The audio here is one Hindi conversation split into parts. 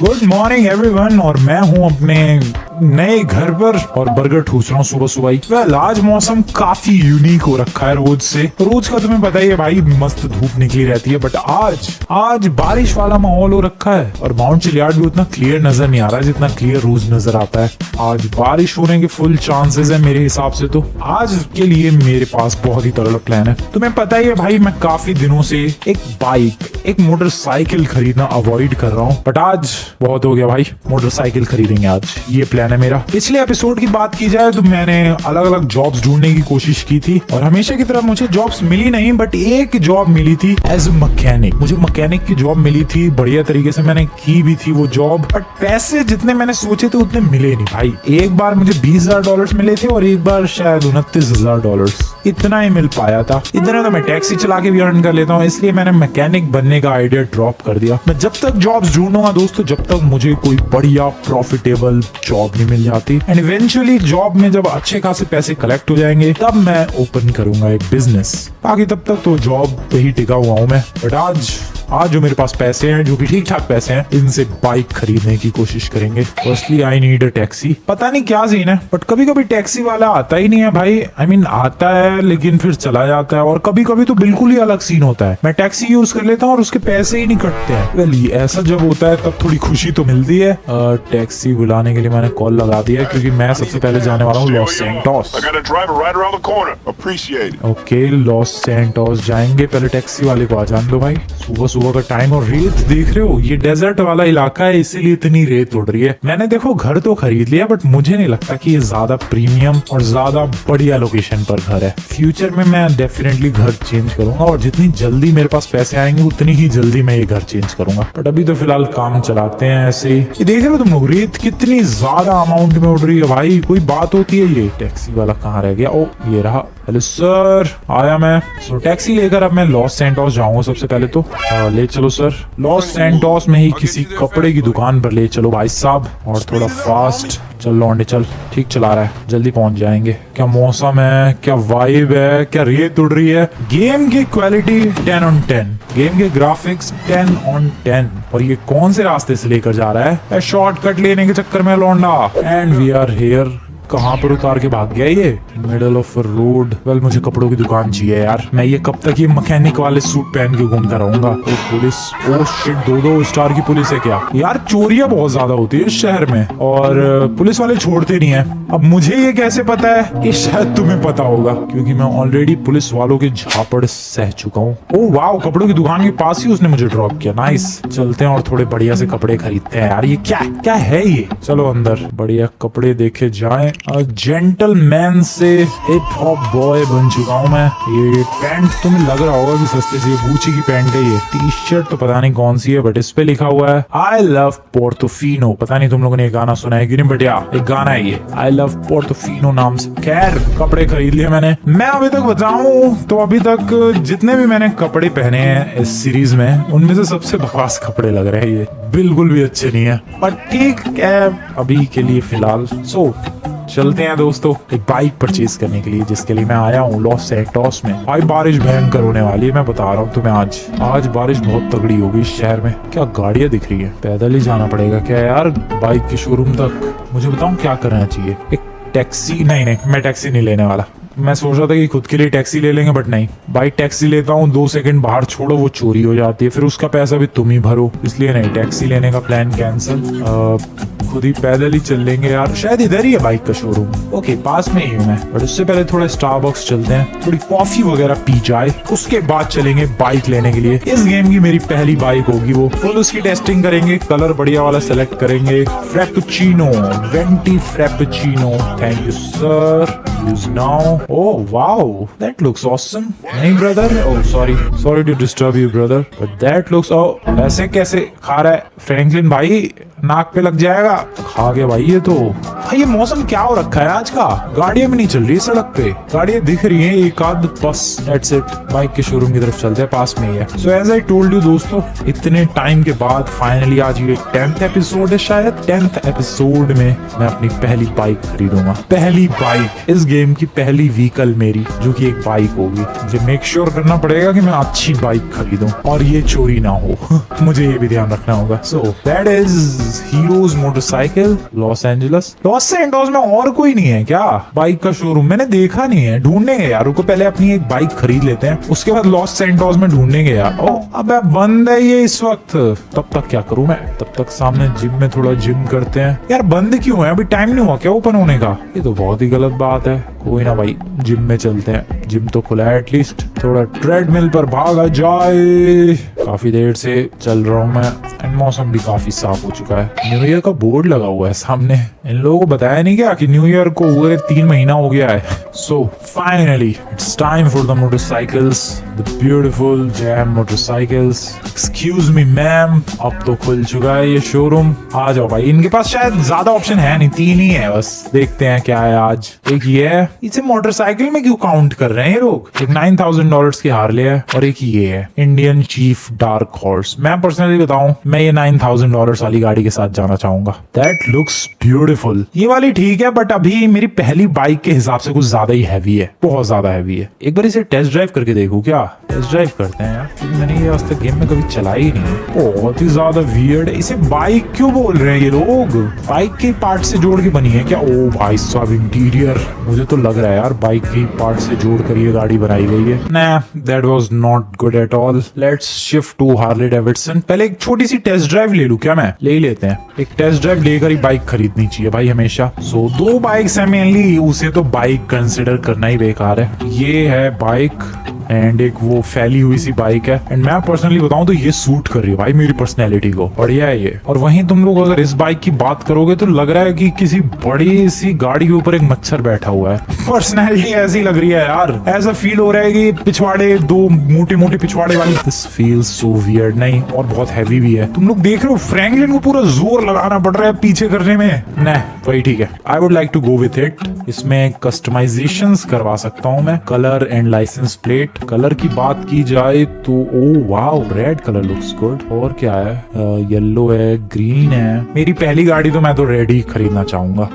Good morning everyone. और मैं हूं अपने नए घर पर और बर्गर ठूस रहा हूँ सुबह सुबह ही। वेल, आज मौसम काफी यूनिक हो रखा है रोज से। रोज का तुम्हें पता ही है भाई, मस्त धूप निकली रहती है, बट आज बारिश वाला माहौल हो रखा है और माउंट चिलियाड भी उतना क्लियर नजर नहीं आ रहा है जितना क्लियर रोज नजर आता है। आज बारिश होने के फुल चांसेस है मेरे हिसाब से। तो आज के लिए मेरे पास बहुत ही तगड़ा प्लान है। तुम्हें पता ही है भाई, मैं काफी दिनों से एक मोटरसाइकिल खरीदना अवॉइड कर रहा हूँ, बट आज बहुत हो गया भाई, मोटरसाइकिल खरीदेंगे आज, ये प्लान है मेरा। पिछले एपिसोड की बात की जाए तो मैंने अलग अलग जॉब्स ढूंढने की कोशिश की थी और हमेशा की तरह मुझे जॉब्स मिली नहीं, बट एक जॉब मिली थी एज अ मैकेनिक। मुझे मैकेनिक की जॉब मिली थी, बढ़िया तरीके से मैंने की भी थी वो जॉब, बट पैसे जितने मैंने सोचे थे उतने मिले नहीं भाई। एक बार मुझे $20,000 मिले थे और एक बार शायद $29,000, इतना ही मिल पाया था। इतना तो मैं टैक्सी चला के भी अर्न कर लेता हूँ, इसलिए मैंने मैकेनिक बनने का आइडिया ड्रॉप कर दिया। मैं जब तक जॉब्स ढूंढूंगा दोस्तों, जब तक मुझे कोई बढ़िया प्रॉफिटेबल जॉब नहीं मिल जाती, एंड इवेंचुअली जॉब में जब अच्छे खासे पैसे कलेक्ट हो जाएंगे तब मैं ओपन करूंगा एक बिजनेस। बाकी तब तक तो जॉब पे ही टिका हुआ हूँ मैं। बट आज जो मेरे पास पैसे हैं, जो कि ठीक ठाक पैसे हैं, इनसे बाइक खरीदने की कोशिश करेंगे। Firstly I need a taxi. पता नहीं क्या सीन है, बट कभी कभी टैक्सी वाला आता ही नहीं है भाई। I mean, आता है लेकिन फिर चला जाता है, और कभी कभी तो बिल्कुल ही अलग सीन होता है। मैं टैक्सी यूज कर लेता हूँ और उसके पैसे ही नहीं कटते हैं। वेल, ऐसा जब होता है तब थोड़ी खुशी तो मिलती है। टैक्सी बुलाने के लिए मैंने कॉल लगा दिया क्योंकि मैं सबसे पहले जाने वाला हूँ Los Santos. Okay, Los Santos जाएंगे। पहले टैक्सी वाले को आ जान दो भाई। सुबह सुबह का टाइम और रेत देख रहे हो, ये डेजर्ट वाला इलाका है इसीलिए इतनी रेत उड़ रही है। मैंने देखो घर तो खरीद लिया, बट मुझे नहीं लगता कि ये ज्यादा प्रीमियम और ज्यादा बढ़िया लोकेशन पर घर है। फ्यूचर में मैं डेफिनेटली घर चेंज करूंगा और जितनी जल्दी मेरे पास पैसे आएंगे उतनी ही जल्दी मैं ये घर चेंज करूंगा। बट अभी तो फिलहाल काम चलाते हैं ऐसे ही। ये देख रहे हो तुम लोग, रेत कितनी ज्यादा अमाउंट में उड़ रही है भाई, कोई बात होती है। ये टैक्सी वाला कहाँ रह गया? ओ, ये रहा। हेलो सर, आया मैं। सो टैक्सी लेकर अब मैं लॉस सैंटोस जाऊंगा। सबसे पहले तो ले चलो सर, लॉस सैंटोस में ही किसी कपड़े की दुकान पर ले चलो भाई साहब। और थोड़ा फास्ट चल लौंडे, चल। ठीक चला रहा है, जल्दी पहुंच जाएंगे। क्या मौसम है, क्या वाइब है, क्या रेत उड़ रही है। गेम की क्वालिटी 10 on 10, गेम के ग्राफिक्स 10 on 10। और ये कौन से रास्ते से लेकर जा रहा है? शॉर्टकट लेने के चक्कर में लौंडा। And we are here. कहाँ पर उतार के भाग गया ये? Middle of road. वेल, मुझे कपड़ों की दुकान चाहिए यार। मैं ये कब तक ये मैकेनिक वाले सूट पहन के घूमता रहूंगा? ओ पुलिस, ओ शिट, 2 स्टार की पुलिस है क्या यार? चोरियां बहुत ज्यादा होती है इस शहर में और पुलिस वाले छोड़ते नहीं है। अब मुझे ये कैसे पता है? ये शायद तुम्हें पता होगा क्योंकि मैं ऑलरेडी पुलिस वालों के झापड़ सह चुका हूँ। ओ वाह, कपड़ों की दुकान के पास ही उसने मुझे ड्रॉप किया। नाइस, चलते हैं और थोड़े बढ़िया से कपड़े खरीदते हैं यार। ये क्या है ये? चलो अंदर बढ़िया कपड़े देखे जाएं। जेंटलमैन से हिप हॉप बॉय बन चुका हूँ मैं। ये पैंट तुम्हें लग रहा होगा कि सस्ते से गुच्ची की पैंट है। ये टी शर्ट तो पता नहीं कौन सी है, बट इस पे लिखा हुआ है आई लव पोर्टोफिनो। पता नहीं तुम लोगों ने ये गाना सुना है कि नहीं, बट यार एक गाना है ये, आई लव पोर्टोफिनो नाम से। खैर, कपड़े खरीद लिए मैंने। मैं अभी तक बताऊं तो अभी तक जितने भी मैंने कपड़े पहने हैं इस सीरीज में, उनमें से सबसे बकवास कपड़े लग रहे हैं। ये बिल्कुल भी अच्छे नहीं है, बट ठीक है अभी के लिए फिलहाल। सो चलते हैं दोस्तों एक बाइक परचेज करने के लिए, जिसके लिए मैं आया हूँ लॉस सैंटोस में। भाई बारिश भयंकर होने वाली है, मैं बता रहा हूँ तुम्हें। आज बारिश बहुत तगड़ी होगी इस शहर में। क्या गाड़ियां दिख रही है? पैदल ही जाना पड़ेगा क्या यार बाइक के शोरूम तक? मुझे बताऊँ क्या करना चाहिए? एक टैक्सी? नहीं, मैं टैक्सी नहीं लेने वाला। मैं सोच रहा था कि खुद के लिए टैक्सी ले लेंगे, बट नहीं, बाइक टैक्सी लेता हूँ 2 सेकंड बाहर छोड़ो वो चोरी हो जाती है, फिर उसका पैसा भी तुम ही भरो। इसलिए नहीं, टैक्सी लेने का प्लान कैंसिल। खुद ही पैदल ही चल लेंगे यार। शायद इधर ही है बाइक का शोरूम। ओके, पास में ही हूँ मैं, बट उससे पहले थोड़ा स्टारबक्स चलते हैं, थोड़ी कॉफी वगैरह पी जाए, उसके बाद चलेंगे बाइक लेने के लिए। इस गेम की मेरी पहली बाइक होगी वो। फुल उसकी टेस्टिंग करेंगे, कलर बढ़िया वाला सेलेक्ट करेंगे। Frappuccino, venti Frappuccino, thank you sir, use now. Oh wow, that looks awesome. नहीं brother, oh sorry to disturb you brother, but that looks, oh ऐसे कैसे खा रहा है फ्रैंकलिन भाई? नाक पे लग जाएगा। खा गया भाई ये तो। भाई ये मौसम क्या हो रखा है आज का? गाड़ियां भी नहीं चल रही सड़क पे, गाड़ियां दिख रही हैं एक आध बस। दैट्स इट, बाइक के शोरूम की तरफ चलते हैं, पास में ही है। So as I told you दोस्तों, इतने टाइम के बाद फाइनली आज ये 10th एपिसोड है शायद। 10th एपिसोड में मैं अपनी पहली बाइक खरीदूंगा। पहली बाइक, इस गेम की पहली व्हीकल मेरी, जो कि एक बाइक होगी। मुझे मेक श्योर करना पड़ेगा कि मैं अच्छी बाइक खरीदूं और ये चोरी ना हो। मुझे ये भी ध्यान रखना होगा। So that is is heroes motorcycle Los Angeles. Los Santos में और कोई नहीं है क्या बाइक का शोरूम? मैंने देखा नहीं है, ढूंढेंगे यार। रुको पहले अपनी एक बाइक खरीद लेते हैं, उसके बाद लॉस सैंटोस में ढूंढेंगे यार। ओ अबे बंद है ये इस वक्त। तब तक क्या करूं मैं? तब तक सामने जिम में थोड़ा जिम करते हैं। यार बंद क्यों है? अभी टाइम नहीं हुआ क्या ओपन होने का? ये तो बहुत ही गलत बात है। कोई ना भाई, जिम में चलते हैं। जिम तो खुला है एटलीस्ट। थोड़ा ट्रेडमिल पर भागा जाए। काफी देर से चल रहा हूँ मैं एंड मौसम भी काफी साफ हो चुका है। न्यू ईयर का बोर्ड लगा हुआ है सामने। इन लोगों को बताया नहीं क्या कि न्यू ईयर को हुए 3 महीना हो गया है। So finally it's time for the motorcycles, the beautiful jam motorcycles. Excuse me ma'am, अब तो खुल चुका है ये शोरूम। आ जाओ भाई। इनके पास शायद ज्यादा ऑप्शन है नहीं, 3 ही है बस। देखते हैं क्या है आज। एक ये है, इसे मोटरसाइकिल में क्यों काउंट कर रहे हैं ये लोग? एक $9,000 की हार्ले है और एक ये है इंडियन चीफ डार्क हॉर्स। मैं पर्सनली बताऊं, मैं ये $9,000 वाली गाड़ी के साथ जाना चाहूंगा। That looks beautiful. ये वाली ठीक है बट अभी मेरी पहली बाइक के हिसाब से कुछ ज्यादा ही हैवी है, बहुत ज्यादा हैवी है। एक बार इसे टेस्ट ड्राइव करके देखूं क्या? टेस्ट ड्राइव करते हैं यार, क्योंकि मैंने ये आज तक गेम में कभी चलाई ही नहीं। बहुत ही ज्यादा वियर्ड है। इसे बाइक क्यों बोल रहे हैं ये लोग? बाइक के पार्ट से जोड़ के बनी है क्या? ओ भाई साहब इंटीरियर, मुझे तो लग रहा है यार बाइक के पार्ट से जोड़ कर ये गाड़ी बनाई गई है। nah, that was not good at all. Let's shift to Harley Davidson. पहले एक छोटी सी टेस्ट ड्राइव ले लूं क्या? मैं ले ही लेते हैं। एक टेस्ट ड्राइव लेकर ही बाइक खरीदनी चाहिए भाई हमेशा। सो 2 बाइक्स है मेनली, उसे तो बाइक कंसिडर करना ही बेकार है। ये है बाइक एंड एक वो फैली हुई सी बाइक है। एंड मैं पर्सनली बताऊं तो ये सूट कर रही है भाई मेरी पर्सनैलिटी को, बढ़िया है ये। और वहीं तुम लोग अगर इस बाइक की बात करोगे तो लग रहा है कि किसी बड़ी सी गाड़ी के ऊपर एक मच्छर बैठा हुआ है। पर्सनैलिटी ऐसी लग रही है यार, ऐसा फील हो रहा है कि पिछवाड़े 2 मोटे मोटे पिछवाड़े वाली। This feels so weird. नहीं, और बहुत हैवी भी है। तुम लोग देख रहे हो फ्रैंकलिन को पूरा जोर लगाना पड़ रहा है पीछे करने में। नहीं वही ठीक है। I would like to go with it. इसमें कस्टमाइजेशंस करवा सकता हूँ मैं, colour and licence plate. Colour की बात की जाए तो oh wow, red colour looks good. और क्या है? येलो है, ग्रीन है। मेरी पहली गाड़ी तो मैं तो रेड ही खरीदना चाहूंगा।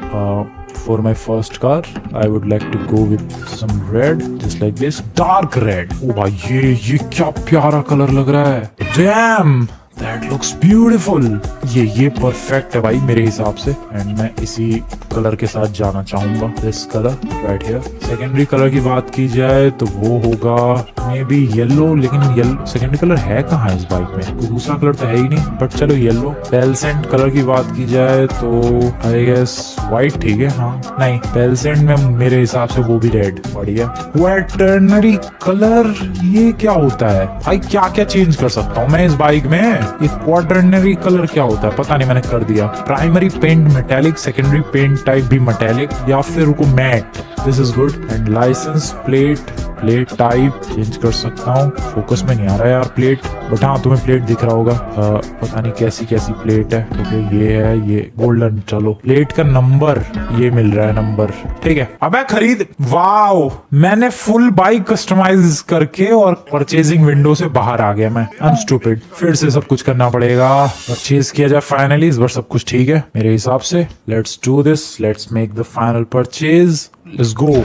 For my first car, I would like to go with some red, just like this, dark red. ओ भाई ये क्या प्यारा कलर लग रहा है। Damn! That looks beautiful. ये परफेक्ट है भाई मेरे हिसाब से। एंड मैं इसी कलर के साथ जाना चाहूंगा, this colour right here. Secondary colour की बात की जाए तो वो होगा मे बी येलो, लेकिन येलो सेकेंडरी कलर है कहाँ इस बाइक में? कोई दूसरा कलर तो है ही नहीं, बट चलो येलो। पेलसेंट कलर की बात की जाए तो आई गेस व्हाइट ठीक है। हाँ नहीं, पेलसेंट में मेरे हिसाब से वो भी रेड, बढ़िया। क्वाटर्नरी कलर, ये क्या होता है भाई? क्या क्या चेंज कर सकता हूँ मैं इस बाइक में? ये क्वाटर्नरी कलर क्या होता है? पता नहीं, मैंने कर दिया। Primary paint metallic, secondary paint type भी मेटेलिक, या फिर को matte. This is good. And licence plate type change कर सकता हूँ। फोकस में नहीं आ रहा यार प्लेट, बट हाँ तुम्हें प्लेट दिख रहा होगा। पता नहीं कैसी कैसी प्लेट है। ओके ये है, ये गोल्डन। चलो प्लेट का नंबर ये मिल रहा है, नंबर ठीक है। अबे खरीद। वाओ, मैंने फुल बाइक कस्टमाइज करके और परचेजिंग विंडो से बाहर आ गया मैं। I am stupid. फिर से सब कुछ करना पड़ेगा, परचेज किया जाए फाइनली। इस बार सब कुछ ठीक है मेरे हिसाब से। Let's do this, let's make the final purchase. Let's go.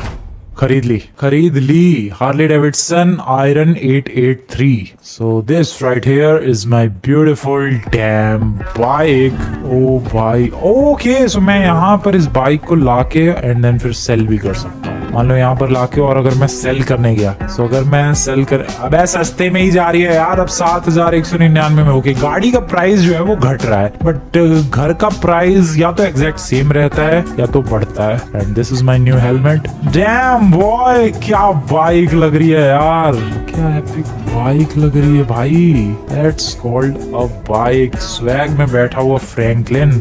खरीद ली Harley Davidson Iron 883। So this right here is my beautiful damn bike. Oh भाई ओके, सो मैं यहाँ पर इस बाइक को लाके एंड देन फिर सेल भी कर सकता हूँ। मान लो यहाँ पर लाके, और अगर मैं सेल करने गया, सो अगर मैं सेल कर, अब सस्ते में ही जा रही है यार। अब 7,199 में होगी। गाड़ी का प्राइस जो है वो घट रहा है, बट घर का प्राइस या तो एग्जैक्ट सेम रहता है या तो बढ़ता है। And this is my new helmet. Dam boy, क्या बाइक लग रही है यार, क्या एपिक बाइक लग रही है भाई। That's called a bike. Swag में बैठा हुआ Franklin.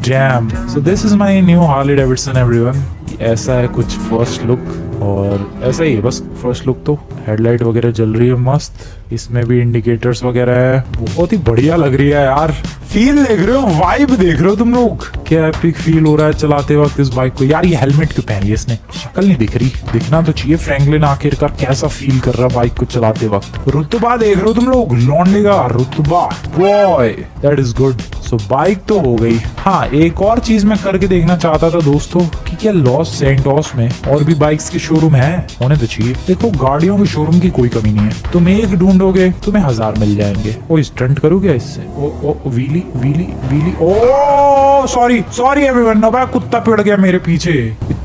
Dam. So this is my new Harley Davidson everyone. ऐसा है कुछ फर्स्ट लुक, और ऐसा ही है बस फर्स्ट लुक। तो हेडलाइट वगैरह जल रही है मस्त, इसमें भी इंडिकेटर्स वगैरह है। बहुत ही बढ़िया लग रही है यार। फील देख रहे हो, वाइब देख रहे हो तुम लोग, क्या एपिक फील हो रहा है चलाते वक्त इस बाइक को। यार ये हेलमेट क्यों पहन लिया इसने? शक्ल नहीं दिख रही, दिखना तो चाहिए। फ्रैंकलिन आखिरकार कैसा फील कर रहा बाइक को चलाते वक्त। रुतबा देख रहे हो तुम लोग, लौंडे का रुतबा। Boy that is good. So bike तो हो गई। हाँ एक और चीज मैं करके देखना चाहता था दोस्तों, कि क्या लॉस सैंटोस में और भी बाइक्स के शोरूम है? होने तो चाहिए। देखो गाड़ियों के शोरूम की कोई कमी नहीं है। तुम एक ढूंढोगे तुम्हें 1000 मिल जाएंगे। ओ स्टंट करूँ क्या इससे? ओ व्हीली। ओ ओ सॉरी सॉरी एवरीवन। अब कुत्ता पड़ गया मेरे पीछे,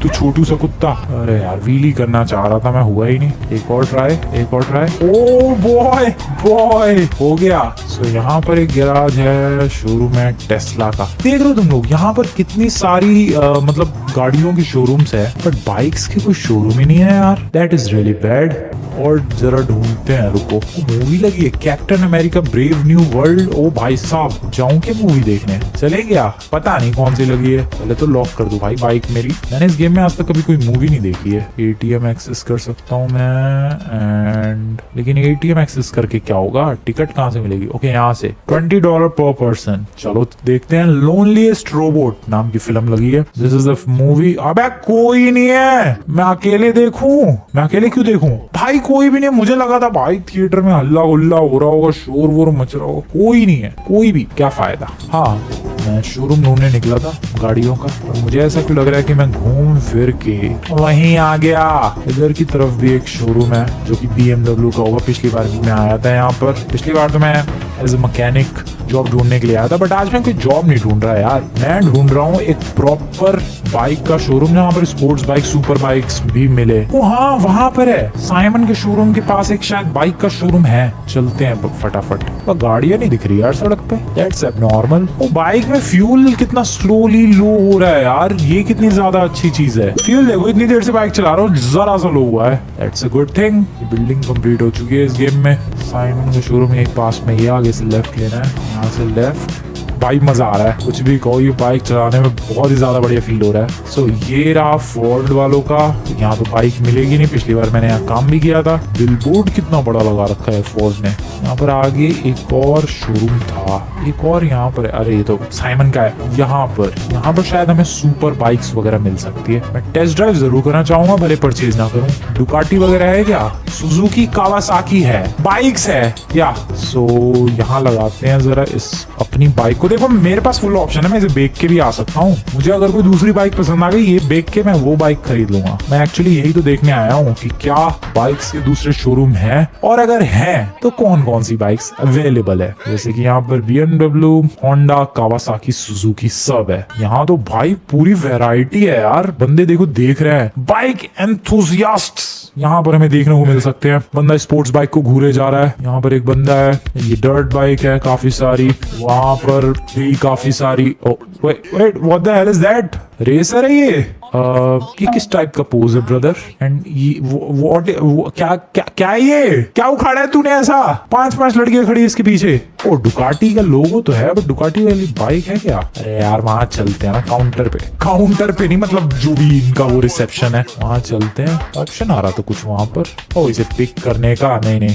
तू छोटू सा कुत्ता। अरे यार व्हीली करना चाह रहा था मैं, हुआ ही नहीं। एक और ट्राई, एक और ट्राई। ओ बॉय बॉय, हो गया। सो यहाँ पर एक गैराज है, शोरूम है टेस्ला का। देख रहे हो तुम लोग यहाँ पर कितनी सारी मतलब गाड़ियों की शोरूम्स है, बट बाइक्स की कोई शोरूम ही नहीं है यार। That is really bad. और जरा ढूंढते हैं, रुको। मूवी लगी है Captain America Brave New World. Oh भाई साहब, जाऊं क्या मूवी देखने? चले क्या? पता नहीं कौन सी लगी है। पहले तो लॉक कर दूं भाई बाइक मेरी। मैंने इस गेम में आज तक कभी कोई मूवी नहीं देखी है। एटीएम एक्सेस कर सकता हूँ मैं एंड, लेकिन एटीएम एक्सेस करके क्या होगा? टिकट कहाँ से मिलेगी? ओके यहाँ से $20 पर पर्सन। चलो देखते हैं। लोनलीएस्ट रोबोट नाम की फिल्म लगी है। This is the movie. अबे कोई नहीं है, मैं अकेले देखूं? मैं अकेले क्यों देखूं भाई? कोई भी नहीं। मुझे लगा था भाई थिएटर में हल्ला गुल्ला हो रहा होगा, शोर वोर मच रहा होगा। कोई नहीं है, कोई भी। क्या फायदा। हाँ मैं शोरूम ढूंढने निकला था गाड़ियों का, और मुझे ऐसा क्यों लग रहा है कि मैं घूम फिर के वहीं आ गया। इधर की तरफ भी एक शोरूम है जो कि BMW का होगा। पिछली बार भी मैं आया था यहाँ पर। पिछली बार तो मैं एज ए मैकेनिक जॉब ढूंढने के लिए आया था, बट आज मैं कोई जॉब नहीं ढूंढ रहा यार। मैं ढूंढ रहा हूँ एक प्रॉपर बाइक का शोरूम जहाँ पर स्पोर्ट्स बाइक, सुपर बाइक्स भी मिले। वो हाँ वहां पर है, साइमन के शोरूम के पास एक शायद बाइक का शोरूम है। चलते हैं फटाफट। पर गाड़ियां नहीं दिख रही यार सड़क पे। That's abnormal. वो बाइक में फ्यूल कितना स्लोली लो हो रहा है यार। ये कितनी ज्यादा अच्छी चीज है। फ्यूल देखो, इतनी देर से बाइक चला रहा हूँ, जरा सा लो हुआ है। That's a good thing. Building complete हो चुकी है इस गेम में। साइमन का शोरूम एक पास में, ये आगे से लेफ्ट लेना है, यहाँ से लेफ्ट। भाई मजा आ रहा है, कुछ भी कहो, ये बाइक चलाने में बहुत ही ज्यादा बढ़िया फील हो रहा है। सो ये रहा फोर्ड वालों का। यहाँ तो बाइक मिलेगी नहीं, पिछली बार मैंने यहाँ काम भी किया था। बिलबोर्ड कितना बड़ा लगा रखा है फोर्ड ने। यहाँ पर आगे एक और शोरूम था, एक और यहाँ पर। अरे ये तो साइमन का है। यहाँ पर शायद हमें सुपर बाइक्स वगैरह मिल सकती है। मैं टेस्ट ड्राइव जरूर करना चाहूंगा, भले परचेज ना करूँ। डुकाटी वगैरह है क्या? सुजुकी कावासाकी है, बाइक्स है या? सो यहाँ लगाते हैं जरा इस अपनी बाइक को। देखो मेरे पास फुल ऑप्शन है, मैं इसे बेच के भी आ सकता हूँ। मुझे अगर कोई दूसरी बाइक पसंद आ गई, ये बेच के मैं वो बाइक खरीद लूंगा। मैं एक्चुअली यही तो देखने आया हूँ कि क्या बाइक्स के दूसरे शोरूम हैं, और अगर हैं तो कौन कौन सी बाइक्स अवेलेबल है। जैसे कि यहाँ पर BMW, होंडा, कावासाकी, सुजुकी सब है। यहाँ तो भाई पूरी वैरायटी है यार। बंदे देखो देख रहे हैं, बाइक एंथुसियास्ट्स यहाँ पर हमें देखने को मिल सकते हैं। बंदा स्पोर्ट्स बाइक को घूरे जा रहा है। यहाँ पर एक बंदा है, ये डर्ट बाइक है काफी सारी। वहां पर भी काफी सारी। Wait what the hell is that? Racer है ये? ये किस टाइप का पोज है ब्रदर? एंड ये क्या ये क्या उखाड़ा है तूने ऐसा? 5-5 लड़कियां खड़ी है इसके पीछे। ओ डुकाटी का लोगो तो है, बट डुकाटी वाली बाइक है क्या? अरे यार वहां चलते हैं ना, काउंटर पे नहीं, मतलब जो भी इनका वो रिसेप्शन है वहां चलते हैं। ऑप्शन आ रहा था कुछ वहां पर। ओ इसे पिक करने का? नहीं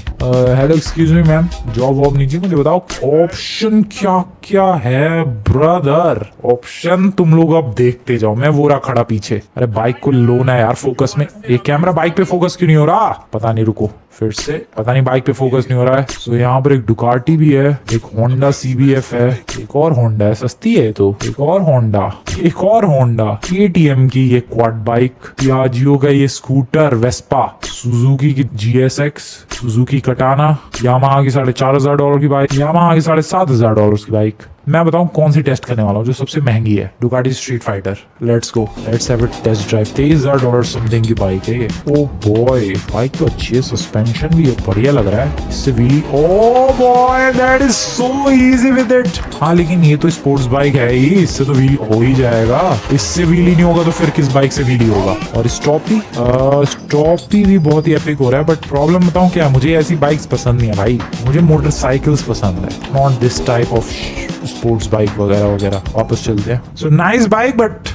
hello excuse me ma'am, job वॉब नहीं चाहिए, मुझे बताओ ऑप्शन क्या क्या है ब्रदर। ऑप्शन तुम लोग अब देखते जाओ, मैं वो रहा खड़ा पीछे। अरे बाइक को लो ना यार फोकस में। ये कैमरा बाइक पे फोकस क्यों नहीं हो रहा? पता नहीं, रुको फिर से। पता नहीं बाइक पे फोकस नहीं हो रहा है। तो यहाँ पर एक डुकाटी भी है, एक होंडा CBF है, एक और होंडा है, सस्ती है तो। एक और होंडा KTM की ये क्वाड बाइक, पियाजियो का ये स्कूटर, वेस्पा, सुजुकी की GSX, सुजुकी कटाना, यामाहा की $4,500 की बाइक, यामाहा की $7,500 की बाइक। मैं बताऊं कौन सी टेस्ट करने वाला हूँ जो सबसे महंगी है। Ducati street fighter. Let's go, let's have a test drive. $23,000 something की बाइक है ये। ओ बॉय बाइक तो अच्छी है, सस्पेंशन भी है, बढ़िया लग रहा है। इससे wheelie, oh boy that is so easy with it. हाँ लेकिन ये तो स्पोर्ट्स बाइक है ही, इससे तो व्हीली हो ही जाएगा। इससे व्हीली नहीं होगा तो फिर किस बाइक से व्हीली होगा? और स्टॉपी भी बहुत ही एपिक हो रहा है, बट प्रॉब्लम बताऊं क्या, मुझे ऐसी बाइक्स पसंद नहीं है भाई। मुझे मोटरसाइकिल्स पसंद है, not this type of sports bike वगैरह। वापस चलते हैं। So nice bike but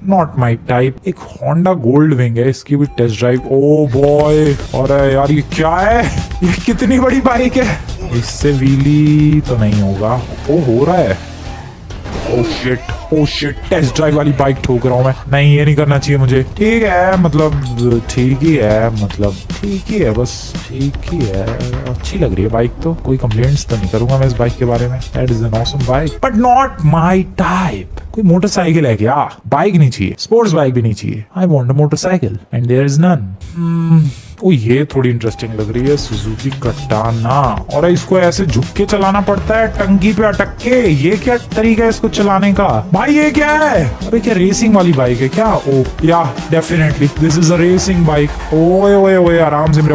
not my type. एक होंडा गोल्ड विंग है, इसकी भी टेस्ट ड्राइव। ओ बॉय, अरे यार ये क्या है? ये कितनी बड़ी बाइक है? इससे व्हीली तो नहीं होगा। ओ हो रहा है। ओ शिट, टेस्ट ड्राइव वाली बाइक ठोक रहा हूँ मैं। नहीं ये नहीं करना चाहिए मुझे। ठीक है ठीक ही है, बस ठीक ही है। अच्छी लग रही है बाइक तो, कोई कंप्लेंट्स तो नहीं करूंगा मैं इस बाइक के बारे में। That is an awesome bike but not my type. कोई मोटरसाइकिल है क्या? बाइक नहीं चाहिए, स्पोर्ट्स बाइक भी नहीं चाहिए। I want a motorcycle and there is none. Oh ये थोड़ी इंटरेस्टिंग लग रही है, सुजुकी कटाना। और इसको ऐसे झुक के चलाना पड़ता है टंकी पे अटक के, ये क्या तरीका है इसको चलाने का भाई? ये क्या है? अबे क्या रेसिंग वाली बाइक है क्या? ओ या definitely this is a racing bike. ओए ओए ओए आराम से मेरे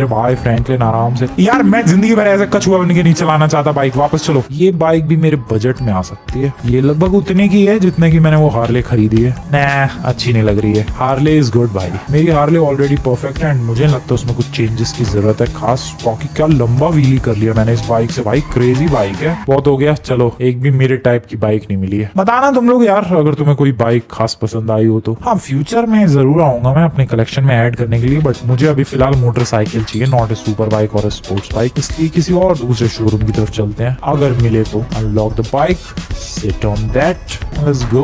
भाई फ्रैंकलिन, आराम से यार। मैं जिंदगी भर ऐसे कछुआ बन के नहीं चलाना चाहता बाइक, वापस चलो। ये बाइक भी मेरे बजट में आ सकती है, ये लगभग उतने की है जितने की मैंने वो हार्ले खरीदी है। ना अच्छी नहीं लग रही है। हार्ले इज गुड भाई, मेरी हार्ले ऑलरेडी परफेक्ट है एंड मुझे लगता है उसमें कुछ चेंजेस की जरूरत है खास। बाकी क्या लंबा व्हील कर लिया मैंने इस बाइक से भाई, क्रेजी बाइक है। बहुत हो गया, चलो एक भी मेरे टाइप की बाइक नहीं मिली है। बताना तुम लोग यार अगर तुम्हें कोई बाइक खास पसंद आई हो तो। हाँ फ्यूचर में जरूर आऊंगा मैं अपने कलेक्शन में ऐड करने के लिए, बट मुझे अभी फिलहाल मोटरसाइकिल चाहिए, नॉट ए सुपर बाइक और स्पोर्ट्स बाइक। इसलिए किसी और दूसरे शोरूम की तरफ चलते हैं, अगर मिले तो। Unlock the bike, sit on that, let's go.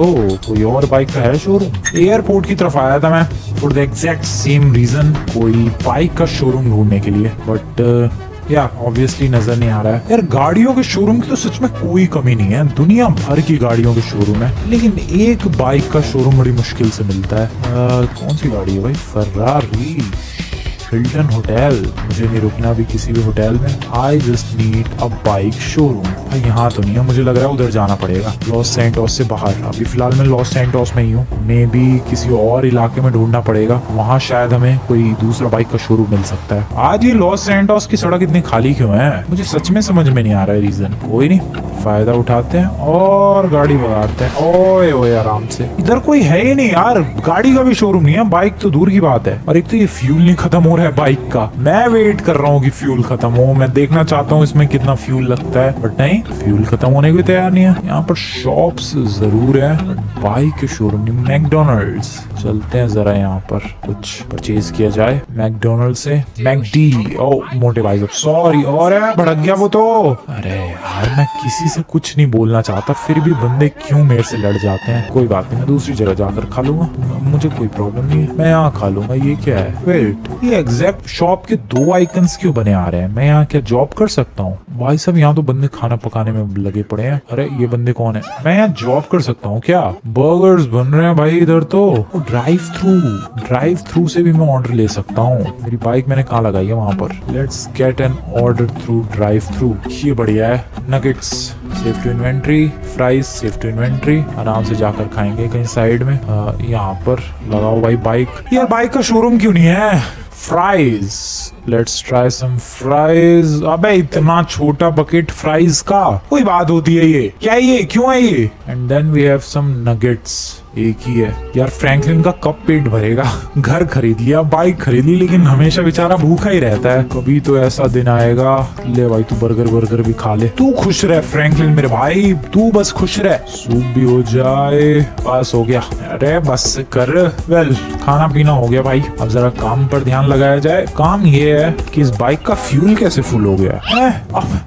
कोई और बाइक का है शोरूम? एयरपोर्ट की तरफ आया था मैं for the exact same reason, कोई बाइक का शोरूम ढूंढने के लिए, बट या ऑब्वियसली नजर नहीं आ रहा है यार। गाड़ियों के शोरूम की तो सच में कोई कमी नहीं है, दुनिया भर की गाड़ियों के शोरूम है, लेकिन एक बाइक का शोरूम बड़ी मुश्किल से मिलता है। कौन सी गाड़ी है भाई? Ferrari, Hilton hotel. मुझे नहीं रुकना अभी किसी भी होटल में। I just need a bike showroom. यहाँ तो नहीं है, मुझे लग रहा है उधर जाना पड़ेगा, लॉस सैंटोस से बाहर। अभी फिलहाल मैं लॉस सैंटोस में ही हूँ, मे बी किसी और इलाके में ढूंढना पड़ेगा, वहाँ शायद हमें कोई दूसरा बाइक का शोरूम मिल सकता है। आज ये लॉस सैंटोस की सड़क इतनी खाली क्यों है? मुझे सच में समझ में नहीं आ रहा है रीजन। कोई नहीं, फायदा उठाते हैं और गाड़ी भगाते हैं। ओए ओए आराम से, इधर कोई है ही नहीं यार, गाड़ी का भी शोरूम नहीं है, बाइक तो दूर की बात है। और एक तो ये फ्यूल नहीं खत्म हो रहा है बाइक का, मैं वेट कर रहा हूँ कि फ्यूल खत्म हो, मैं देखना चाहता हूँ इसमें कितना फ्यूल लगता है, बट नहीं, फ्यूल खत्म होने को तैयार नहीं है। यहाँ पर शॉप्स जरूर है, बाइक के शोरूम नहीं। मैकडोनल्ड्स चलते हैं जरा, यहाँ पर कुछ परचेज किया जाए मैकडोनल्ड से। मैकडी, ओ मोटे भाई साहब सॉरी, और भड़क गया वो तो। अरे यार मैं किसी से कुछ नहीं बोलना चाहता, फिर भी बंदे क्यों मेरे से लड़ जाते हैं। कोई बात नहीं, मैं दूसरी जगह जाकर खा लूंगा, मुझे कोई प्रॉब्लम नहीं है, मैं यहाँ खा लूंगा। ये क्या है? वेट, ये एग्जैक्ट शॉप के दो आइकन्स क्यों बने आ रहे हैं? मैं यहाँ क्या जॉब कर सकता हूँ? भाई साहब यहाँ तो बंदे खाना पकाने में लगे पड़े हैं। अरे ये बंदे कौन है? मैं यहाँ जॉब कर सकता हूँ क्या? बर्गर्स बन रहे हैं भाई इधर तो। ड्राइव थ्रू से भी मैं ऑर्डर ले सकता हूँ। मेरी बाइक मैंने कहाँ लगाई है? वहां पर। Let's get an order through drive through. ये बढ़िया है। Nuggets save to inventory, fries save to inventory, आराम से जाकर खाएंगे कहीं साइड में। यहाँ पर लगाओ भाई बाइक। यार बाइक का शोरूम क्यों नहीं है? Fries, let's try some fries. अबे इतना छोटा बकेट फ्राइज का कोई बात होती है? ये क्या है? ये क्यों है ये? And then we have some nuggets. एक ही है यार, फ्रैंकलिन का कब पेट भरेगा? घर खरीद लिया, बाइक खरीद ली, लेकिन हमेशा बेचारा भूखा ही रहता है। कभी तो ऐसा दिन आएगा, ले भाई तू बर्गर भी खा ले। तू खुश रह फ्रैंकलिन मेरे भाई, तू बस खुश रह। सूप भी हो जाए, बस हो गया। अरे बस कर। वेल खाना पीना हो गया भाई, अब जरा काम पर ध्यान लगाया जाए। काम ये है कि इस बाइक का फ्यूल कैसे फुल हो गया है?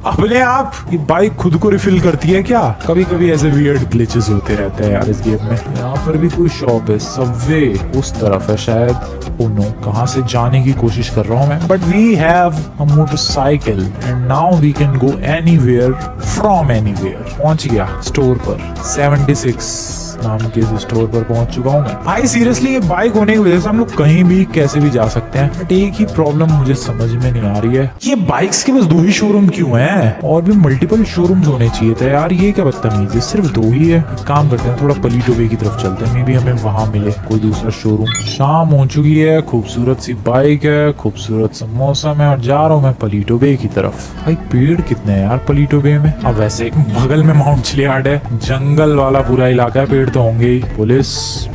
अपने आप ये बाइक खुद को रिफिल करती है क्या? कभी कभी ऐसे वियर्ड ग्लिचेस होते रहते हैं यार इस गेम में। यहाँ पर भी कोई शॉप है, सबवे उस तरफ है शायद। ओ नो, कहाँ से जाने की कोशिश कर रहा हूँ मैं। But we have a motorcycle and now we can go anywhere from anywhere. पहुंच गया स्टोर पर, 76 नाम के स्टोर पर पहुंच चुका हूँ मैं। भाई सीरियसली ये बाइक होने की वजह से हम लोग कहीं भी कैसे भी जा सकते हैं, बट एक ही प्रॉब्लम मुझे समझ में नहीं आ रही है, ये बाइक्स के बस दो ही शोरूम क्यों हैं? और भी मल्टीपल शोरूम्स होने चाहिए थे यार, ये क्या बदतमीजी है, सिर्फ दो ही है। एक काम करते हैं, थोड़ा पलीटो बे की तरफ चलते हैं, मे बी हमें वहां मिले कोई दूसरा शोरूम। शाम हो चुकी है, खूबसूरत सी बाइक है, खूबसूरत सा मौसम है, और जा रहा हूँ मैं पलीटो बे की तरफ। भाई पेड़ कितने हैं यार पलीटो बे में? अब वैसे बगल में माउंट चिलियाड है, जंगल वाला पूरा इलाका है, पेड़ तो होंगे ही। Police,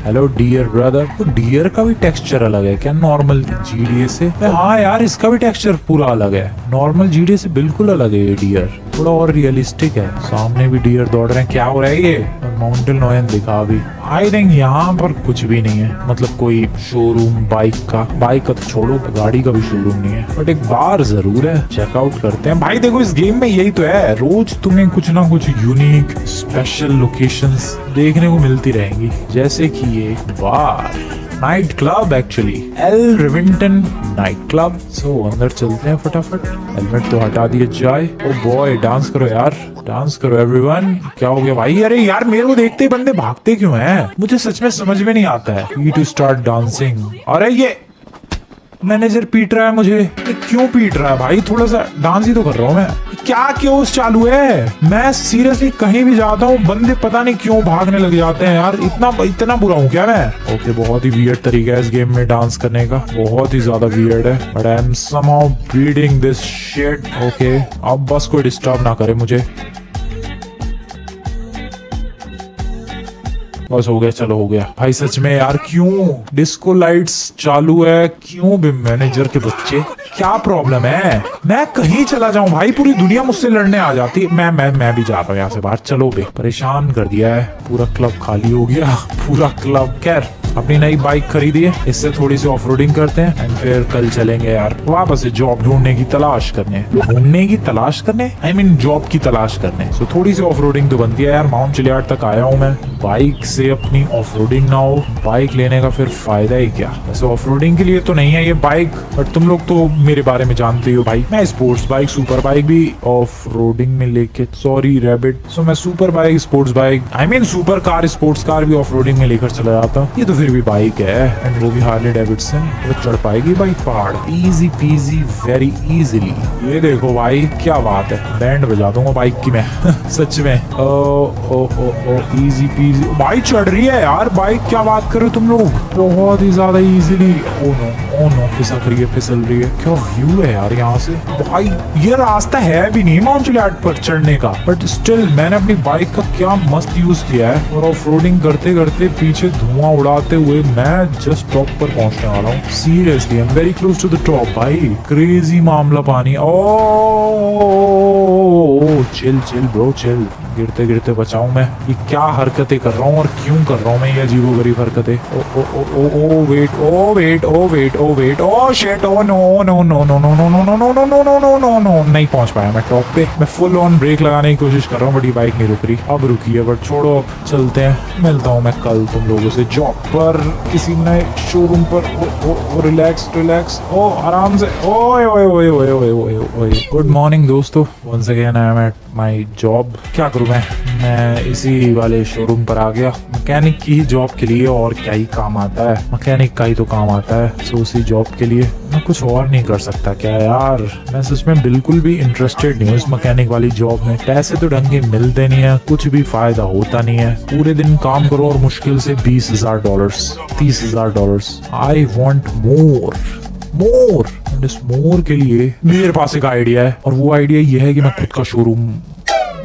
hello dear brother. तो डियर का भी टेक्सचर अलग है क्या नॉर्मल जीडीए से? हाँ यार इसका भी टेक्सचर पूरा अलग है, नॉर्मल जीडीए से बिल्कुल अलग है ये डियर, थोड़ा और रियलिस्टिक है। सामने भी डियर दौड़ रहे हैं, क्या हो रहा है ये? माउंटेन लॉयन दिखा अभी। आई थिंक यहाँ पर कुछ भी नहीं है, मतलब कोई शोरूम बाइक का तो छोड़ो, गाड़ी का भी शोरूम नहीं है, बट एक बार जरूर है, चेकआउट करते हैं। भाई देखो इस गेम में यही तो है, रोज तुम्हें कुछ ना कुछ यूनिक स्पेशल लोकेशंस देखने को मिलती रहेंगी, जैसे कि ये बार नाइट क्लब, एक्चुअली एल रिविंटन नाइट क्लब। सो अंदर चलते हैं फटाफट, हेलमेट तो हटा दिया जाए। ओ बॉय डांस करो यार, डांस करो एवरीवन। क्या हो गया भाई? अरे यार मेरे को देखते ही बंदे भागते क्यों हैं? मुझे सच में समझ में नहीं आता है। To start dancing. अरे ये मैनेजर पीट रहा है मुझे। ये क्यों पीट रहा है भाई? थोड़ा सा डांस ही तो कर रहा हूँ मैं। क्या क्यों चालू है? मैं सीरियसली कहीं भी जाता हूँ बंदे पता नहीं क्यों भागने लग जाते हैं यार। इतना बुरा हूँ क्या मैं? ओके, बहुत ही वियर्ड तरीका है इस गेम में डांस करने का, बहुत ही ज्यादा वियर्ड है, but I am somehow beating this shit. Okay, अब बस कोई डिस्टर्ब ना करे मुझे। बस हो गया, चलो हो गया भाई। सच में यार, क्यों डिस्को लाइट्स चालू है? क्यों बे मैनेजर के बच्चे, क्या प्रॉब्लम है? मैं कहीं चला जाऊं भाई, पूरी दुनिया मुझसे लड़ने आ जाती है। मैं भी जा रहा हूँ यहाँ से बाहर। चलो बे, परेशान कर दिया है, पूरा क्लब खाली हो गया, पूरा क्लब। खैर, अपनी नई बाइक खरीदी है, इससे थोड़ी सी ऑफ रोडिंग करते हैं एंड फिर कल चलेंगे यार वापस से जॉब ढूंढने की तलाश करने। आई मीन जॉब की तलाश करने। सो थोड़ी सी ऑफ रोडिंग तो बनती है यार। माउंट चिलियार्ड तक आया हूँ मैं, बाइक से अपनी ऑफ रोडिंग ना हो, बाइक लेने का फिर फायदा ही क्या? वैसे ऑफ रोडिंग के लिए तो नहीं है ये बाइक, बट तुम लोग तो मेरे बारे में जानते हो भाई। मैं स्पोर्ट्स बाइक, सुपर बाइक भी ऑफ रोडिंग में लेके, सॉरी रैबिट। सो मैं super bike, sports bike, I mean super car, sports car भी ऑफ रोडिंग में लेकर चला जाता हूँ। ये तो फिर भी बाइक है, एंड वो भी हार्ले डेविडसन। वो चढ़ पाएगी बाइक पहाड़ इजी पीजी, वेरी इजीली। ये देखो भाई, क्या बात है, बैंड बजा दूंगा बाइक की मैं सच में। ओ ओ ओ ओ इजी पीजी बाइक चढ़ रही है यार बाइक। क्या बात कर रहे हो तुम लोग? बहुत ही ज्यादा इजीली। ओ नो, फिसल रही है। क्या व्यू है यार यहाँ से भाई। ये रास्ता है भी नहीं माउंट चिलियार्ड पर चढ़ने का, बट स्टिल मैंने अपनी बाइक का क्या मस्त यूज किया है। और ऑफ रोडिंग करते करते पीछे धुआं उड़ाते हुए मैं जस्ट टॉप पर पहुंचने वाला हूँ। Seriously I am very close to the top भाई। क्रेजी मामला पानी। Oh chill bro chill. गिरते गिरते बचाऊं मैं। ये क्या हरकतें कर रहा हूँ और क्यों कर रहा हूँ मैं ये अजीबोगरीब हरकतें? Oh wait oh shit oh no नहीं पहुंच पाया मैं टॉप पे। मैं फुल ऑन ब्रेक लगाने की कोशिश कर रहा हूँ, बट ये बाइक नहीं रुक रही। अब रुकी है, बट छोड़ो, अब चलते हैं। मिलता हूँ मैं कल तुम लोगों से जॉब पर, किसी नए शोरूम पर। ओ रिलैक्स ओ आराम से। ओए गुड मॉर्निंग दोस्तों, once again I am at my job. क्या करूं मैं इसी वाले शोरूम पर आ गया। मैकेनिक की ही जॉब के लिए, और क्या ही काम आता है, मैकेनिक का ही तो काम आता है। सो उसी जॉब के लिए मैं कुछ और नहीं कर सकता क्या यार? मैं सच में बिल्कुल भी इंटरेस्टेड नहीं हूँ इस मैकेनिक वाली जॉब में। पैसे तो ढंग के मिलते नहीं है, कुछ भी फायदा होता नहीं है। पूरे दिन काम करो और मुश्किल से $20,000 $30,000। आई वॉन्ट मोर इस मोर के लिए मेरे पास एक आइडिया है, और वो आइडिया ये है कि मैं खुद का शोरूम,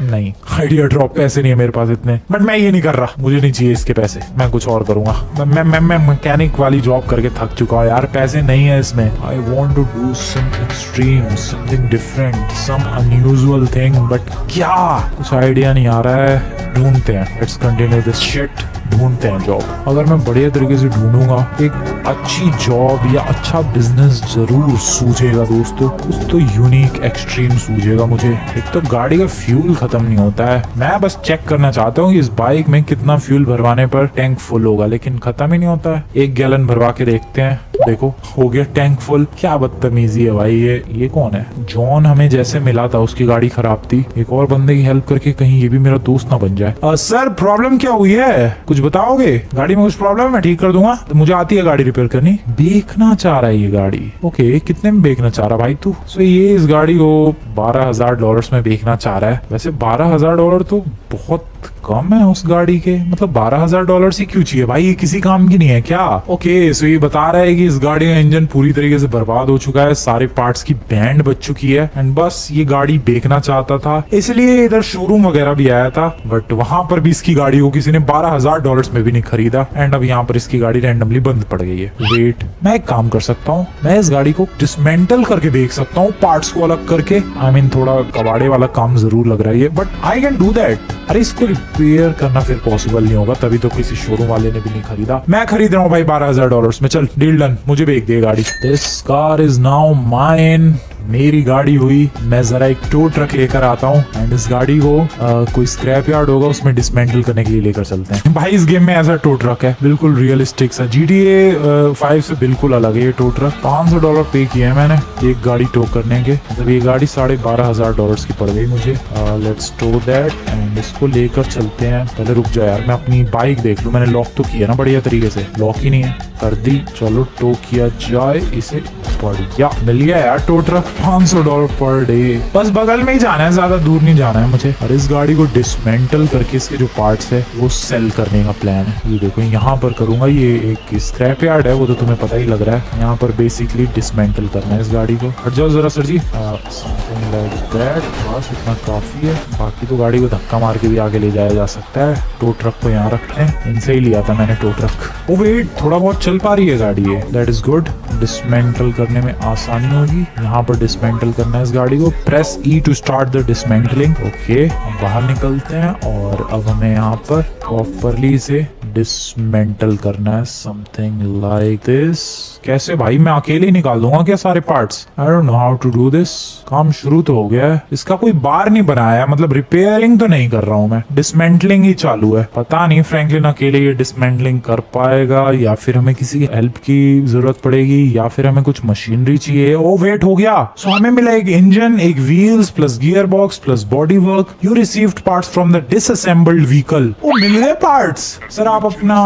नहीं आइडिया ड्रॉप, पैसे नहीं है मेरे पास इतने, बट मैं ये नहीं कर रहा, मुझे नहीं चाहिए इसके पैसे, मैं कुछ और करूंगा। मैं मैकेनिक वाली जॉब करके थक चुका हूँ यार, पैसे नहीं है इसमें। I want to do some extreme, something different, some unusual thing, but क्या, कुछ आइडिया नहीं आ रहा है। ढूंढते हैं, लेट्स कंटिन्यू दिस शिट। ढूंढते हैं जॉब। अगर मैं बढ़िया तरीके से ढूंढूंगा, एक अच्छी जॉब या अच्छा बिजनेस जरूर सूझेगा दोस्तों। कुछ तो यूनिक एक्सट्रीम सूझेगा मुझे। एक तो गाड़ी का फ्यूल खत्म नहीं होता है, मैं बस चेक करना चाहता हूँ कि इस बाइक में कितना फ्यूल भरवाने पर टैंक फुल होगा, लेकिन खत्म ही नहीं होता है। 1 गैलन भरवा के देखते हैं, देखो हो गया टैंक फुल। क्या बदतमीजी है भाई। ये कौन है? जॉन हमें जैसे मिला था, उसकी गाड़ी खराब थी। एक और बंदे की हेल्प करके कहीं ये भी मेरा दोस्त ना बन जाए। सर प्रॉब्लम क्या हुई है, कुछ बताओगे? गाड़ी में कुछ प्रॉब्लम है, मैं ठीक कर दूंगा। तो मुझे आती है गाड़ी रिपेयर करनी। बेचना चाह रहा है ये गाड़ी, ओके। कितने में बेचना चाह रहा भाई तू? सो ये इस गाड़ी को $12,000 में बेचना चाह रहा है। वैसे $12,000 तो बहुत कम है उस गाड़ी के, मतलब $12,000 ही क्यों चाहिए भाई? ये किसी काम की नहीं है क्या? ओके, सो ये बता रहा है कि इस गाड़ी का इंजन पूरी तरीके से बर्बाद हो चुका है, सारे पार्ट्स की बैंड बच चुकी है, एंड बस ये गाड़ी बेचना चाहता था, इसलिए इधर शोरूम वगैरह भी आया था, बट वहां पर भी इसकी गाड़ी को किसी ने $12,000 में भी नहीं खरीदा, एंड अब यहाँ पर इसकी गाड़ी रैंडमली बंद पड़ गई है। वेट, मैं एक काम कर सकता हूँ, मैं इस गाड़ी को डिसमेंटल करके देख सकता हूँ, पार्ट्स को अलग करके। आई मीन थोड़ा कबाड़े वाला काम जरूर लग रहा है ये, but I can do that. अरे इसको रिपेयर करना फिर पॉसिबल नहीं होगा, तभी तो किसी शोरूम वाले ने भी नहीं खरीदा। मैं खरीद रहा हूँ भाई $12,000 में। चल डील डन, मुझे बेच दे गाड़ी। This car is now mine. मेरी गाड़ी हुई, मैं जरा एक टो ट्रक लेकर आता हूँ एंड इस गाड़ी को कोई स्क्रैप यार्ड होगा उसमें डिसमेंटल करने के लिए लेकर चलते हैं। भाई इस गेम में ऐसा टो ट्रक है, बिल्कुल रियलिस्टिक सा, GTA 5 से बिल्कुल अलग है ये टो ट्रक। $500 पे किए हैं मैंने एक गाड़ी टो करने के, मतलब ये गाड़ी $12,500 की पड़ गई मुझे। लेट्स टो दैट एंड इसको लेकर चलते हैं। पहले रुक जाओ यार, मैं अपनी बाइक देख लूं, मैंने लॉक तो किया ना बढ़िया तरीके से, लॉक ही नहीं है, कर दी। चलो टो किया जाए इसे, बढ़िया मिल गया यार टो ट्रक। $500 पर डे, बस बगल में ही जाना है, ज्यादा दूर नहीं जाना है मुझे। और इस गाड़ी को डिसमेंटल करके इसके जो पार्ट्स है वो सेल करने का प्लान है। ये देखो यहाँ पर करूंगा, ये एक स्क्रैप यार्ड है, वो तो तुम्हें पता ही लग रहा है। यहाँ पर बेसिकली डिसमेंटल करना है इस गाड़ी को। हट जाओ जरा sir ji, something like that, बस इतना काफी है। बाकी तो गाड़ी को धक्का मार के भी आगे ले जाया जा सकता है। टो ट्रक को यहाँ रखते हैं, इनसे ही लिया था मैंने टो ट्रक। ओ वेट, थोड़ा बहुत चल पा रही है गाड़ी ये, दैट इज गुड। डिसमेंटल करने में आसानी होगी। यहाँ पर डिसमेंटल करना है इस गाड़ी को, press E to start the dismantling. Okay, बाहर निकलते हैं और अब हमें यहाँ पर प्रॉपरली इसे डिसमेंटल करना है, समथिंग लाइक दिस। कैसे भाई, मैं अकेले ही निकाल दूंगा क्या सारे parts? I don't know how to do this. काम शुरू तो हो गया है, इसका कोई बार नहीं बनाया, मतलब रिपेयरिंग तो नहीं कर रहा हूँ मैं, डिसमेंटलिंग ही चालू है। पता नहीं फ्रैंकलिन अकेले ये डिसमेंटलिंग कर पाएगा या फिर हमें किसी की हेल्प की जरूरत पड़ेगी या फिर हमें कुछ मशीनरी चाहिए। ओ वेट, हो गया। सो हमें मिला एक इंजन, एक wheels plus gear box plus body work. You received parts from the disassembled vehicle. Oh मिल गए पार्ट्स। सर आप अपना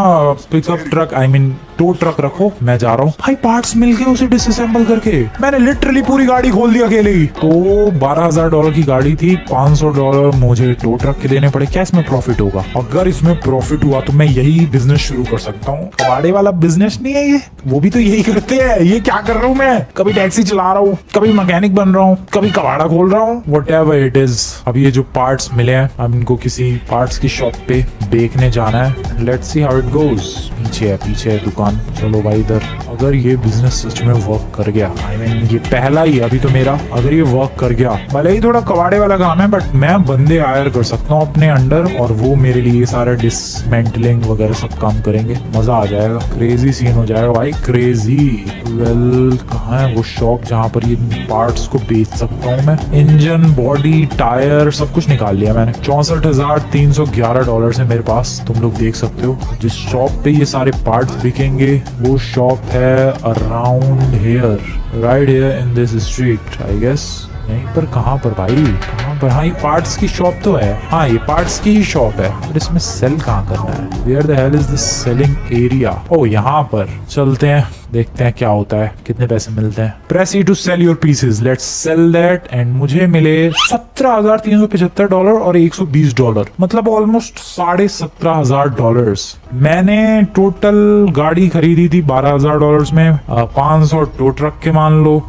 pickup truck, I mean tow truck रखो, मैं जा रहा हूँ। भाई पार्ट्स मिल गए उसे डिसअसेंबल करके, मैंने लिटरली पूरी गाड़ी खोल दी अकेले ही। तो $12,000 की गाड़ी थी, $500 मुझे टो ट्रक के देने पड़े। क्या इसमें प्रॉफिट होगा? अगर इसमें प्रॉफिट हुआ तो मैं यही बिजनेस शुरू कर सकता हूँ। कबाड़े वाला बिजनेस नहीं है ये, वो भी तो यही करते हैं। ये क्या कर रहा हूँ मैं, कभी टैक्सी चला रहा हूँ, कभी मैकेनिक बन रहा हूँ, कभी कबाड़ा खोल रहा हूँ, व्हाटएवर इट इज। अब ये जो पार्ट्स मिले हैं, अब इनको किसी पार्ट्स की शॉप पे देखने जाना है। Let's see how it goes. पीछे है दुकान। चलो भाई इधर। अगर ये बिजनेस सच में वर्क कर गया, आई मीन ये पहला ही अभी तो मेरा, अगर ये वर्क कर गया, भले ही थोड़ा कबाड़े वाला काम है बट मैं बंदे हायर कर सकता हूँ अपने अंडर और वो मेरे लिए सारा डिसमेंटलिंग वगैरह सब काम करेंगे। मजा आ जाएगा, क्रेजी सीन हो जाएगा भाई, क्रेजी। वेल कहाँ है वो शॉप जहाँ पर ये पार्ट्स को बेच सकता हूँ मैं? इंजन, बॉडी, टायर सब कुछ निकाल लिया मैंने। $64,311 है मेरे पास, तुम लोग देख सकते हो। जिस शॉप पे ये सारे पार्ट्स बिकेंगे वो शॉप है around here, right here in this street I guess. यहीं पर, कहाँ पर भाई, कहाँ पर? हाँ ये पार्ट्स की शॉप तो है, हाँ ये पार्ट्स की ही शॉप है, पर इसमें सेल कहाँ करना है? Where the hell is the selling area? Oh यहाँ पर चलते हैं, देखते हैं क्या होता है, कितने पैसे मिलते हैं। Press E to sell your pieces, let's sell that. And मुझे मिले $17,375 और $120, मतलब ऑलमोस्ट $17,500। मैंने टोटल गाड़ी खरीदी थी $12,000 में, 500 टो ट्रक के मान लो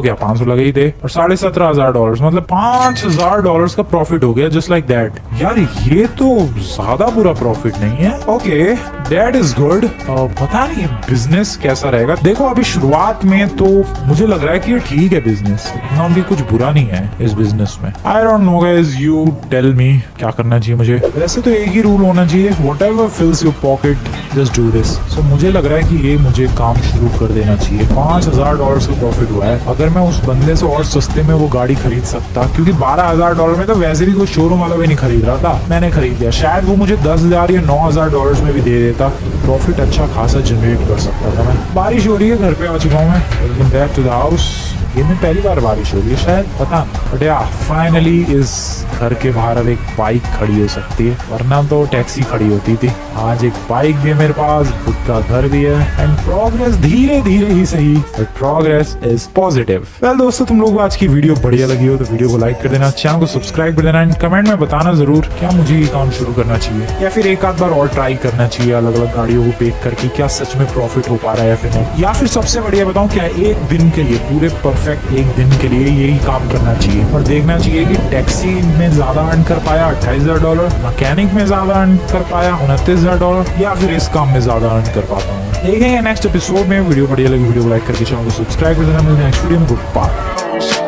क्या 500 लगे ही थे, और $17,500, मतलब $5,000 का प्रॉफिट हो गया जस्ट लाइक दैट। यार ये तो ज्यादा बुरा प्रॉफिट नहीं है। Okay that is good. पता नहीं बिजनेस कैसा रहेगा, देखो अभी शुरुआत में तो मुझे लग रहा है कि ये ठीक है बिजनेस, इतना भी कुछ बुरा नहीं है इस बिजनेस में। I don't know guys, you tell me क्या करना चाहिए मुझे। वैसे तो एक ही रूल होना चाहिए, whatever fills your pocket just do this. So मुझे लग रहा है कि ये मुझे काम शुरू कर देना चाहिए। $5,000 का प्रॉफिट हुआ है, अगर मैं उस बंदे से और सस्ते में वो गाड़ी खरीद सकता, क्योंकि $12,000 में तो वैसे भी कोई शोरूम वाला भी नहीं खरीद रहा था, मैंने खरीद लिया, शायद वो मुझे $10,000 या $9,000 में भी दे देता, प्रॉफिट अच्छा खासा जनरेट कर सकता था मैं। बारिश हो रही है, घर पे आ चुका हूँ मैं, welcome back to the house. ये में पहली बार बारिश हो रही है शायद, पता नहीं, बट या फाइनली इस घर के बाहर अब एक बाइक खड़ी हो सकती है, वरना तो टैक्सी खड़ी होती थी। आज एक बाइक भी है मेरे पास, खुद का घर भी है, एंड प्रोग्रेस धीरे धीरे ही सही, but progress is positive. Well दोस्तों, तुम लोगों को आज की वीडियो बढ़िया लगी हो तो वीडियो को लाइक कर देना, चैनल को सब्सक्राइब कर देना, एंड कमेंट में बताना जरूर क्या मुझे ये काम शुरू करना चाहिए या फिर एक आध बार और ट्राई करना चाहिए अलग अलग गाड़ियों को बेच करके, क्या सच में प्रॉफिट हो पा रहा है या फिर नहीं। या फिर सबसे बढ़िया बताऊं, क्या एक दिन के लिए, पूरे परफेक्ट एक दिन के लिए यही काम करना चाहिए और देखना चाहिए कि टैक्सी में ज्यादा अर्न कर पाया $28,000, मैकेनिक में ज्यादा अर्न कर पाया $29,000, या फिर इस काम में ज्यादा अर्न कर पाता हूँ। देखेंगे नेक्स्ट एपिसोड में। वीडियो बढ़िया लगी वीडियो को लाइक करके चैनल को सब्सक्राइब कर देना। मिलते हैं नेक्स्ट वीडियो में। Good bye.